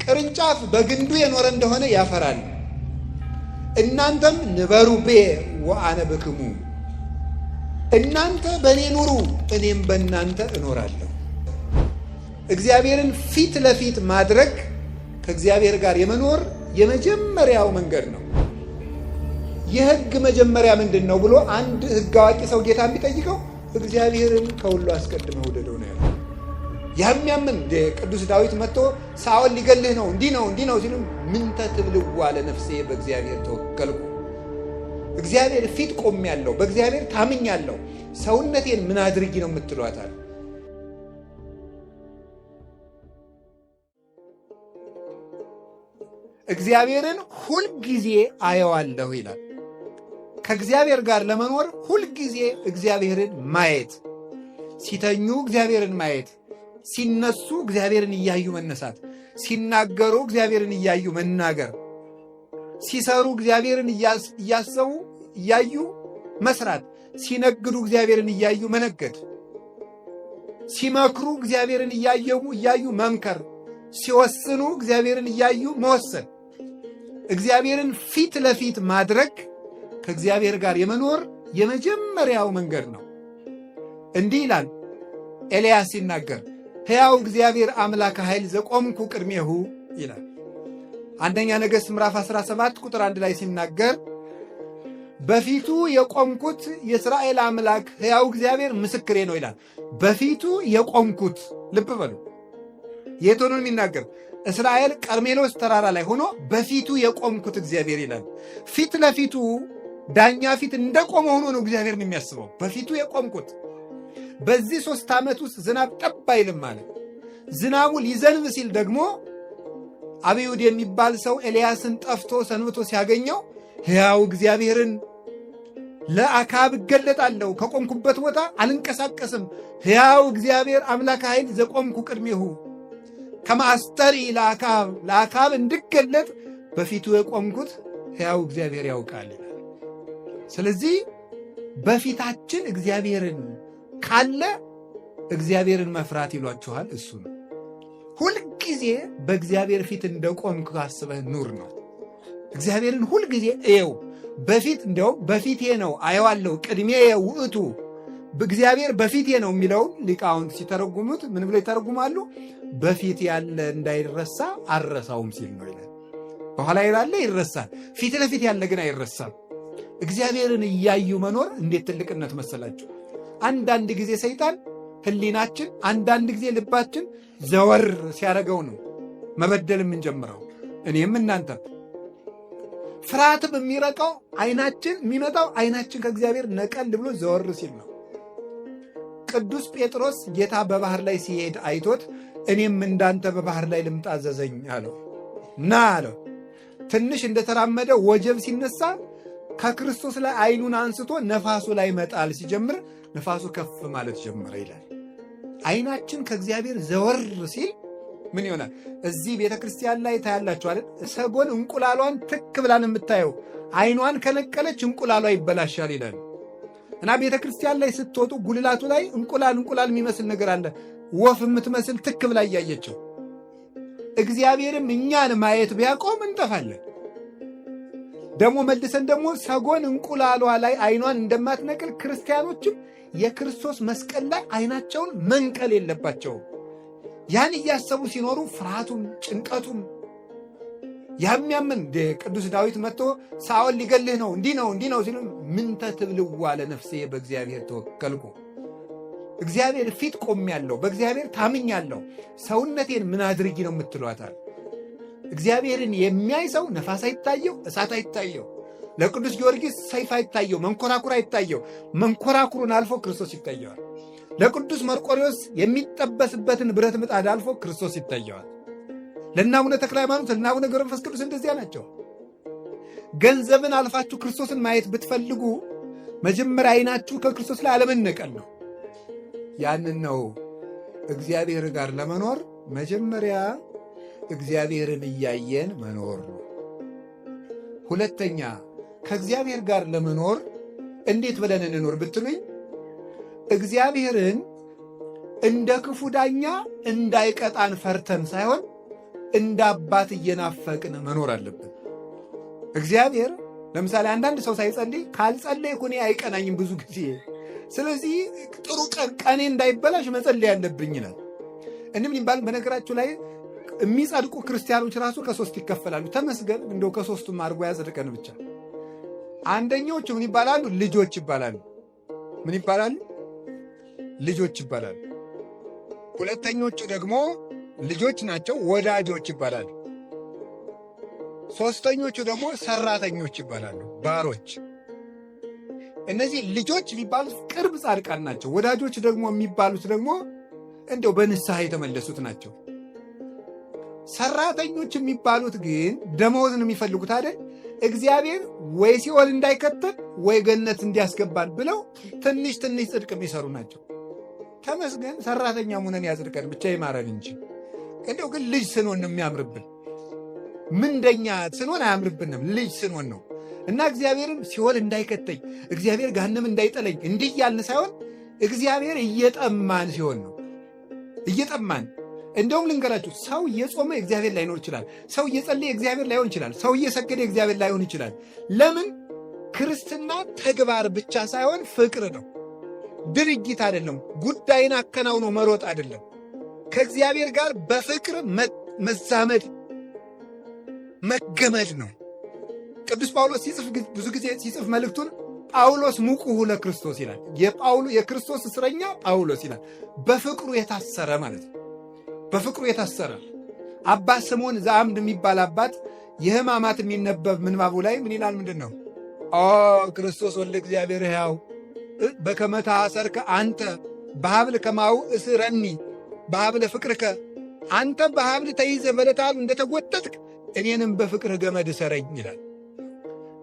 ቅርንጫፍ በግንዱ የኖረ እንደሆነ ያፈራል። እናንተም ንበሩ ቤ ወአነ በክሙ፣ እናንተ በእኔ ኑሩ እኔም በእናንተ እኖራለሁ። እግዚአብሔርን ፊት ለፊት ማድረግ ከእግዚአብሔር ጋር የመኖር የመጀመሪያው መንገድ ነው። የሕግ መጀመሪያ ምንድን ነው ብሎ አንድ ሕግ አዋቂ ሰው ጌታ የሚጠይቀው እግዚአብሔርን ከሁሉ አስቀድመህ ውደደው ነው ያለው። ያምን ቅዱስ ዳዊት መጥቶ ሳኦል ሊገልህ ነው እንዲህ ነው ሲሉ ምንተ ትብልዋ ለነፍሴ በእግዚአብሔር ተወከልኩ፣ እግዚአብሔር ፊት ቆሜያለሁ፣ በእግዚአብሔር ታምኛለሁ፣ ሰውነቴን ምን አድርጊ ነው የምትሏታል? እግዚአብሔርን ሁልጊዜ አየዋለሁ ይላል። ከእግዚአብሔር ጋር ለመኖር ሁልጊዜ እግዚአብሔርን ማየት፣ ሲተኙ እግዚአብሔርን ማየት፣ ሲነሱ እግዚአብሔርን እያዩ መነሳት፣ ሲናገሩ እግዚአብሔርን እያዩ መናገር፣ ሲሰሩ እግዚአብሔርን እያሰቡ እያዩ መስራት፣ ሲነግዱ እግዚአብሔርን እያዩ መነገድ፣ ሲመክሩ እግዚአብሔርን እያዩ መምከር፣ ሲወስኑ እግዚአብሔርን እያዩ መወሰን። እግዚአብሔርን ፊት ለፊት ማድረግ ከእግዚአብሔር ጋር የመኖር የመጀመሪያው መንገድ ነው። እንዲህ ይላል ኤልያስ ሲናገር፣ ሕያው እግዚአብሔር አምላከ ኃይል ዘቆምኩ ቅድሜሁ ይላል። አንደኛ ነገሥት ምዕራፍ 17 ቁጥር 1 ላይ ሲናገር በፊቱ የቆምኩት የእስራኤል አምላክ ሕያው እግዚአብሔር ምስክሬ ነው ይላል። በፊቱ የቆምኩት ልብ በሉ፣ የት ሆኖ የሚናገር? እስራኤል ቀርሜሎስ ተራራ ላይ ሆኖ በፊቱ የቆምኩት እግዚአብሔር ይላል። ፊት ለፊቱ ዳኛ ፊት እንደቆመ ሆኖ ነው እግዚአብሔርን የሚያስበው። በፊቱ የቆምኩት። በዚህ 3 ዓመት ውስጥ ዝናብ ጠብ አይልም ማለት። ዝናቡ ሊዘንብ ሲል ደግሞ አብዩድ የሚባል ሰው ኤልያስን ጠፍቶ ሰንብቶ ሲያገኘው ሕያው እግዚአብሔርን ለአካብ እገለጣለሁ፣ ከቆምኩበት ቦታ አልንቀሳቀስም፣ ሕያው እግዚአብሔር አምላከ ኃይል ዘቆምኩ ቅድሜሁ ከማስተሪ ለአካብ እንድገለጥ በፊቱ የቆምኩት ሕያው እግዚአብሔር ያውቃል። ስለዚህ በፊታችን እግዚአብሔርን ካለ እግዚአብሔርን መፍራት ይሏችኋል። እሱ ነው። ሁልጊዜ በእግዚአብሔር ፊት እንደቆምክ አስበህ ኑር ነው። እግዚአብሔርን ሁልጊዜ እየው። በፊት እንዲያውም በፊቴ ነው አየዋለሁ፣ ቅድሜ ውእቱ እግዚአብሔር በፊቴ ነው የሚለውን ሊቃውንት ሲተረጉሙት ምን ብለው ይተረጉማሉ? በፊት ያለ እንዳይረሳ አልረሳውም ሲል ነው ይላል። በኋላ ያለ ይረሳል፣ ፊት ለፊት ያለ ግን አይረሳም። እግዚአብሔርን እያዩ መኖር እንዴት ትልቅነት መሰላችሁ! አንዳንድ ጊዜ ሰይጣን ሕሊናችን፣ አንዳንድ ጊዜ ልባችን ዘወር ሲያደርገው ነው መበደል የምንጀምረው። እኔም እናንተ ፍርሃትም የሚረቀው አይናችን የሚመጣው አይናችን ከእግዚአብሔር ነቀል ብሎ ዘወር ሲል ነው። ቅዱስ ጴጥሮስ ጌታ በባህር ላይ ሲሄድ አይቶት እኔም እንዳንተ በባህር ላይ ልምጣ አዘዘኝ አለው። ና አለው። ትንሽ እንደተራመደ ወጀብ ሲነሳ ከክርስቶስ ላይ አይኑን አንስቶ ነፋሱ ላይ መጣል ሲጀምር ነፋሱ ከፍ ማለት ጀመረ ይላል። አይናችን ከእግዚአብሔር ዘወር ሲል ምን ይሆናል? እዚህ ቤተ ክርስቲያን ላይ ታያላችሁ አይደል? ሰጎን እንቁላሏን ትክ ብላን የምታየው አይኗን ከነቀለች እንቁላሏ ይበላሻል ይላል። እና ቤተ ክርስቲያን ላይ ስትወጡ ጉልላቱ ላይ እንቁላል የሚመስል ነገር አለ። ወፍ የምትመስል ትክ ብላ እያየችው። እግዚአብሔርም እኛን ማየት ቢያቆም እንጠፋለን። ደግሞ መልሰን ደግሞ ሰጎን እንቁላሏ ላይ አይኗን እንደማትነቅል ክርስቲያኖችም የክርስቶስ መስቀል ላይ አይናቸውን መንቀል የለባቸውም። ያን እያሰቡ ሲኖሩ ፍርሃቱም ጭንቀቱም ያምን ቅዱስ ዳዊት መጥቶ ሳኦል ሊገልህ ነው እንዲህ ነው ሲሉ ምንተ ትብልዋ ለነፍሴ በእግዚአብሔር ተወከልኩ፣ እግዚአብሔር ፊት ቆሜያለሁ፣ በእግዚአብሔር ታምኛለሁ፣ ሰውነቴን ምን አድርጊ ነው የምትሏታል? እግዚአብሔርን የሚያይ ሰው ነፋስ አይታየው፣ እሳት አይታየው። ለቅዱስ ጊዮርጊስ ሰይፍ አይታየው፣ መንኮራኩር አይታየው። መንኮራኩሩን አልፎ ክርስቶስ ይታየዋል። ለቅዱስ መርቆሬዎስ የሚጠበስበትን ብረት ምጣድ አልፎ ክርስቶስ ይታየዋል። ለእነ አቡነ ተክለ ሃይማኖት፣ ለእነ አቡነ ገብረ መንፈስ ቅዱስ እንደዚያ ናቸው። ገንዘብን አልፋችሁ ክርስቶስን ማየት ብትፈልጉ መጀመሪያ አይናችሁ ከክርስቶስ ላይ አለመነቀል ነው። ያንን ነው እግዚአብሔር ጋር ለመኖር መጀመሪያ እግዚአብሔርን እያየን መኖር ነው። ሁለተኛ ከእግዚአብሔር ጋር ለመኖር እንዴት ብለን እንኖር ብትሉኝ እግዚአብሔርን እንደ ክፉ ዳኛ እንዳይቀጣን ፈርተን ሳይሆን እንደ አባት እየናፈቅን መኖር አለብን። እግዚአብሔር ለምሳሌ አንዳንድ ሰው ሳይጸልይ ካልጸለይኩ እኔ አይቀናኝም ብዙ ጊዜ፣ ስለዚህ ጥሩ ቀኔ እንዳይበላሽ መጸለይ ያለብኝ ይላል። እንዲህ ይባል። በነገራችሁ ላይ የሚጸድቁ ክርስቲያኖች ራሱ ከሶስት ይከፈላሉ። ተመስገን እንደው ከሶስቱም አድርጎ ያጽድቀን ብቻ። አንደኞቹ ምን ይባላሉ? ልጆች ይባላሉ። ምን ይባላሉ? ልጆች ይባላሉ። ሁለተኞቹ ደግሞ ልጆች ናቸው፣ ወዳጆች ይባላሉ። ሶስተኞቹ ደግሞ ሰራተኞች ይባላሉ፣ ባሮች። እነዚህ ልጆች የሚባሉት ቅርብ ጻድቃን ናቸው። ወዳጆች ደግሞ የሚባሉት ደግሞ እንደው በንስሐ የተመለሱት ናቸው። ሰራተኞች የሚባሉት ግን ደመወዝን የሚፈልጉት አይደል? እግዚአብሔር ወይ ሲኦል እንዳይከተል ወይ ገነት እንዲያስገባን ብለው ትንሽ ትንሽ ጽድቅ የሚሰሩ ናቸው። ተመስገን ሰራተኛ ሙነን ያጽድቀን ብቻ ይማረን እንጂ እንደው ግን ልጅ ስንሆን ነው የሚያምርብን። ምንደኛ ስንሆን አያምርብንም፣ ልጅ ስንሆን ነው። እና እግዚአብሔርን ሲኦል እንዳይከተኝ እግዚአብሔር ገሃነም እንዳይጠለኝ እንዲህ ያልን ሳይሆን እግዚአብሔር እየጠማን ሲሆን ነው። እየጠማን እንደውም ልንገራችሁ፣ ሰው እየጾመ እግዚአብሔር ላይኖር ይችላል። ሰው እየጸለየ እግዚአብሔር ላይሆን ይችላል። ሰው እየሰገደ እግዚአብሔር ላይሆን ይችላል። ለምን? ክርስትና ተግባር ብቻ ሳይሆን ፍቅር ነው። ድርጊት አይደለም። ጉዳይን አከናውኖ መሮጥ አይደለም። ከእግዚአብሔር ጋር በፍቅር መዛመድ መገመድ ነው። ቅዱስ ጳውሎስ ሲጽፍ ብዙ ጊዜ ሲጽፍ መልእክቱን ጳውሎስ ሙቁሁ ለክርስቶስ ይላል። የክርስቶስ እስረኛ ጳውሎስ ይላል። በፍቅሩ የታሰረ ማለት ነው። በፍቅሩ የታሰረ አባት ስምዖን ዘአምድ የሚባል አባት የሕማማት የሚነበብ ምንባቡ ላይ ምን ይላል? ምንድን ነው? ክርስቶስ ወልደ እግዚአብሔር ሕያው በከመ ተአሰርከ አንተ በሀብል ከማሁ እስረኒ በሀብል ፍቅርከ፣ አንተ በሀብል ተይዘ በለታሉ እንደተጎተትክ እኔንም በፍቅር ገመድ እሰረኝ ይላል።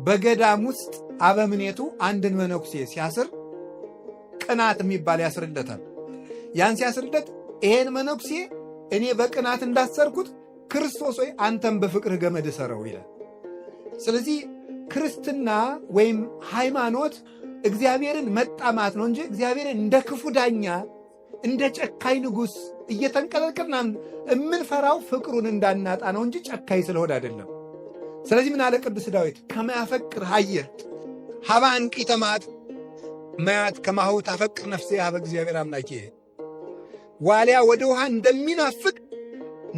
በገዳም ውስጥ አበምኔቱ አንድን መነኩሴ ሲያስር ቅናት የሚባል ያስርለታል። ያን ሲያስርለት ይሄን መነኩሴ እኔ በቅናት እንዳሰርኩት ክርስቶስ ሆይ አንተም በፍቅር ገመድ እሰረው ይላል። ስለዚህ ክርስትና ወይም ሃይማኖት እግዚአብሔርን መጣማት ነው እንጂ እግዚአብሔርን እንደ ክፉ ዳኛ እንደ ጨካኝ ንጉሥ እየተንቀለቀልን የምንፈራው ፍቅሩን እንዳናጣ ነው እንጂ ጨካኝ ስለሆነ አይደለም። ስለዚህ ምን አለ ቅዱስ ዳዊት? ከመያፈቅር ሀየር ሀባ አንቂተ መዓት መያት ከማሁ ታፈቅር ነፍሴ ሀበ እግዚአብሔር አምላኬ። ዋልያ ወደ ውሃ እንደሚናፍቅ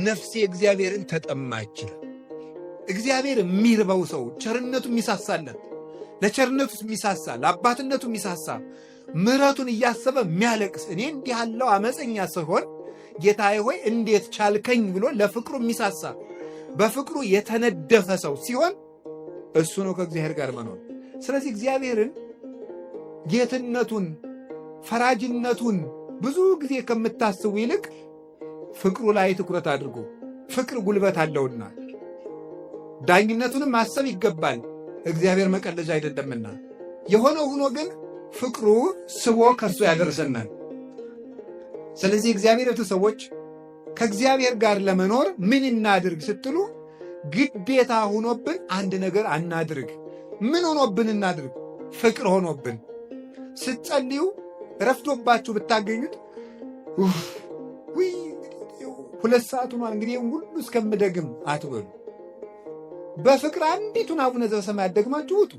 ነፍሴ እግዚአብሔርን ተጠማች። እግዚአብሔር የሚርበው ሰው ቸርነቱ የሚሳሳለት፣ ለቸርነቱ የሚሳሳ፣ ለአባትነቱ የሚሳሳ፣ ምሕረቱን እያሰበ የሚያለቅስ፣ እኔ እንዲህ ያለው አመፀኛ ስሆን ጌታዬ ሆይ እንዴት ቻልከኝ ብሎ ለፍቅሩ የሚሳሳ፣ በፍቅሩ የተነደፈ ሰው ሲሆን እሱ ነው ከእግዚአብሔር ጋር መኖር። ስለዚህ እግዚአብሔርን ጌትነቱን፣ ፈራጅነቱን ብዙ ጊዜ ከምታስቡ ይልቅ ፍቅሩ ላይ ትኩረት አድርጎ፣ ፍቅር ጉልበት አለውና ዳኝነቱንም ማሰብ ይገባል። እግዚአብሔር መቀለጃ አይደለምና። የሆነው ሆኖ ግን ፍቅሩ ስቦ ከእርሱ ያደርሰናል። ስለዚህ እግዚአብሔር ቤተሰቦች ከእግዚአብሔር ጋር ለመኖር ምን እናድርግ ስትሉ ግዴታ ሆኖብን አንድ ነገር አናድርግ። ምን ሆኖብን እናድርግ? ፍቅር ሆኖብን። ስትጸልዩ ረፍዶባችሁ ብታገኙት 2 ሰዓት ሆኗል እንግዲህ ሁሉ እስከምደግም አትበሉ። በፍቅር አንዲቱን አቡነ ዘበሰማያት ደግማችሁ ውጡ።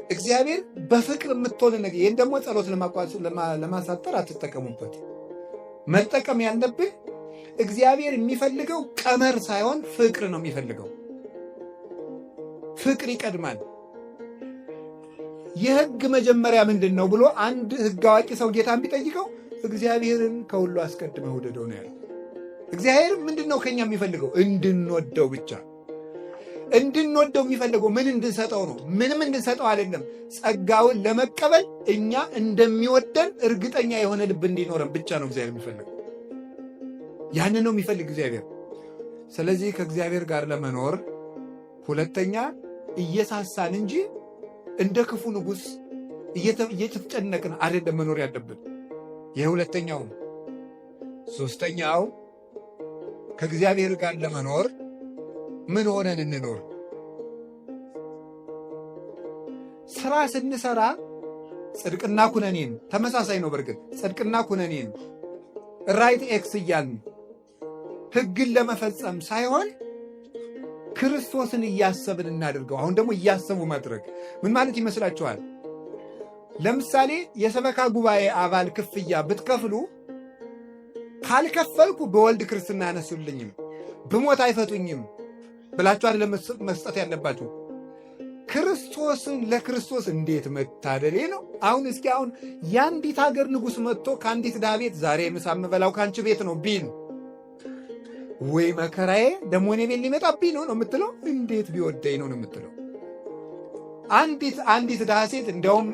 እግዚአብሔር በፍቅር የምትሆን ነገር። ይህን ደግሞ ጸሎት ለማሳጠር አትጠቀሙበት። መጠቀም ያለብህ እግዚአብሔር የሚፈልገው ቀመር ሳይሆን ፍቅር ነው የሚፈልገው። ፍቅር ይቀድማል። የሕግ መጀመሪያ ምንድን ነው ብሎ አንድ ሕግ አዋቂ ሰው ጌታን ቢጠይቀው እግዚአብሔርን ከሁሉ አስቀድመህ ውደደው ነው ያለው። እግዚአብሔር ምንድን ነው ከኛ የሚፈልገው? እንድንወደው ብቻ። እንድንወደው የሚፈልገው ምን እንድንሰጠው ነው? ምንም እንድንሰጠው አይደለም። ጸጋውን ለመቀበል እኛ እንደሚወደን እርግጠኛ የሆነ ልብ እንዲኖረን ብቻ ነው እግዚአብሔር የሚፈልገው። ያንን ነው የሚፈልግ እግዚአብሔር። ስለዚህ ከእግዚአብሔር ጋር ለመኖር ሁለተኛ እየሳሳን እንጂ እንደ ክፉ ንጉሥ እየተጨነቅን አይደለም መኖር ያለብን። ይህ ሁለተኛው። ሦስተኛው ከእግዚአብሔር ጋር ለመኖር ምን ሆነን እንኖር? ሥራ ስንሠራ ጽድቅና ኩነኔን ተመሳሳይ ነው። በርግጥ ጽድቅና ኩነኔን ራይት ኤክስ እያልን ሕግን ለመፈጸም ሳይሆን ክርስቶስን እያሰብን እናድርገው። አሁን ደግሞ እያሰቡ ማድረግ ምን ማለት ይመስላችኋል? ለምሳሌ የሰበካ ጉባኤ አባል ክፍያ ብትከፍሉ ካልከፈልኩ በወልድ ክርስትና አነሱልኝም ብሞት አይፈቱኝም ብላችሁ አይደለም መስጠት ያለባችሁ። ክርስቶስን ለክርስቶስ እንዴት መታደሌ ነው። አሁን እስኪ አሁን የአንዲት ሀገር ንጉሥ መጥቶ ከአንዲት ድሃ ቤት ዛሬ ምሳ የምበላው ከአንቺ ቤት ነው ቢል ወይ መከራዬ ደግሞ እኔ ቤት ሊመጣብኝ ነው የምትለው? እንዴት ቢወደኝ ነው የምትለው? አንዲት ድሃ ሴት እንዲያውም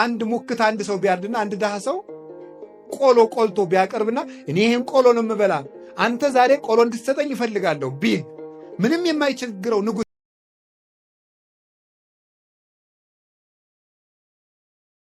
አንድ ሙክት አንድ ሰው ቢያርድና አንድ ድሃ ሰው ቆሎ ቆልቶ ቢያቀርብና እኔ ይህን ቆሎ ነው የምበላ አንተ ዛሬ ቆሎ እንድትሰጠኝ ይፈልጋለሁ ቢል ምንም የማይቸግረው ንጉሥ